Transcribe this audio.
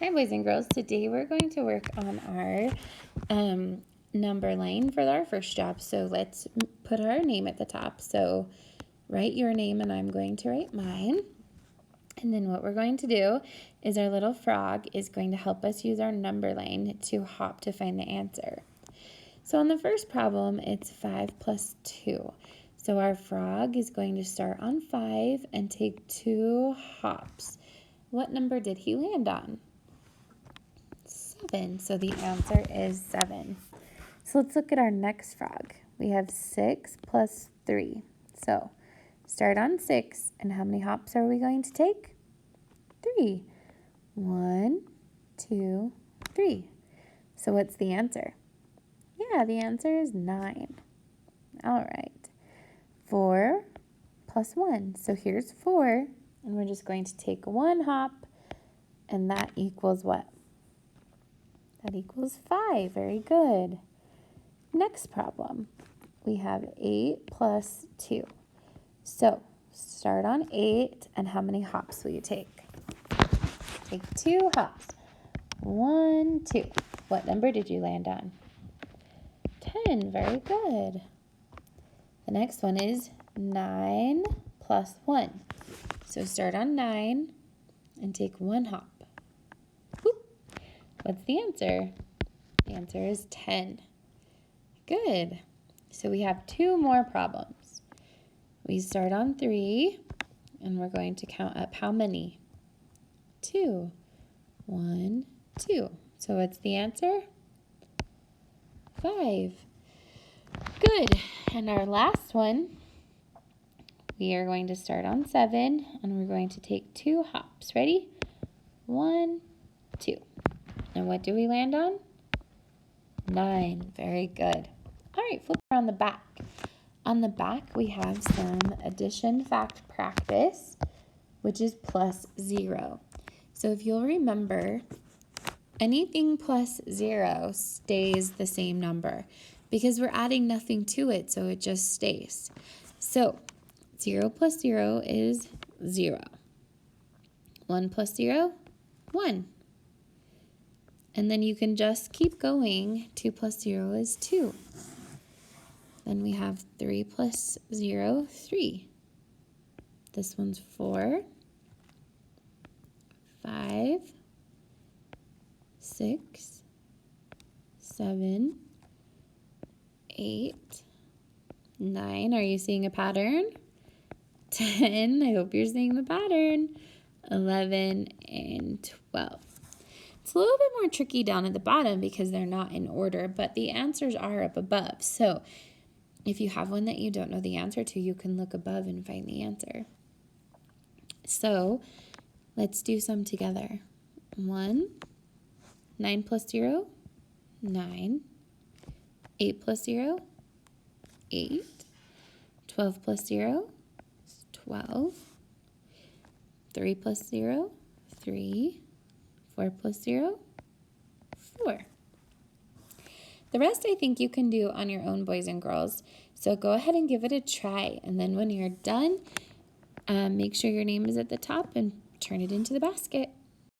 Hi boys and girls, today we're going to work on our number line for our first job. So let's put our name at the top. So write your name and I'm going to write mine. And then what we're going to do is our little frog is going to help us use our number line to hop to find the answer. So on the first problem, it's 5 plus 2. So our frog is going to start on 5 and take 2 hops. What number did he land on? 7. So the answer is 7. So let's look at our next frog. We have 6 plus 3. So start on 6, and how many hops are we going to take? 3. 1, 2, 3. So what's the answer? Yeah, the answer is 9. All right. 4 plus 1. So here's 4, and we're just going to take 1 hop, and that equals what? That equals 5. Very good. Next problem. We have 8 plus 2. So start on 8, and how many hops will you take? Take 2 hops. 1, 2. What number did you land on? 10. Very good. The next one is 9 plus 1. So start on 9 and take 1 hop. Whoop. What's the answer? The answer is 10. Good. So we have 2 more problems. We start on 3, and we're going to count up how many? 2. 1, 2. So what's the answer? 5. Good. And our last one, we are going to start on 7, and we're going to take 2 hops. Ready? 1, 2. And what do we land on? 9. Very good. All right, flip around the back. On the back, we have some addition fact practice, which is plus 0. So if you'll remember, anything plus 0 stays the same number because we're adding nothing to it, so it just stays. So 0 plus 0 is 0. 1 plus 0, 1. And then you can just keep going. 2 plus 0 is 2. Then we have 3 plus 0, 3. This one's 4, 5, 6, 7, 8, 9. Are you seeing a pattern? 10. I hope you're seeing the pattern. 11 and 12. It's a little bit more tricky down at the bottom because they're not in order, but the answers are up above. So if you have one that you don't know the answer to, you can look above and find the answer. So let's do some together. 1, 9 plus 0, 9. 8 plus 0, 8. 12 plus 0, 12. 3 plus 0, 3. 4 plus 0, 4. The rest I think you can do on your own, boys and girls. So go ahead and give it a try. And then when you're done, make sure your name is at the top and turn it into the basket.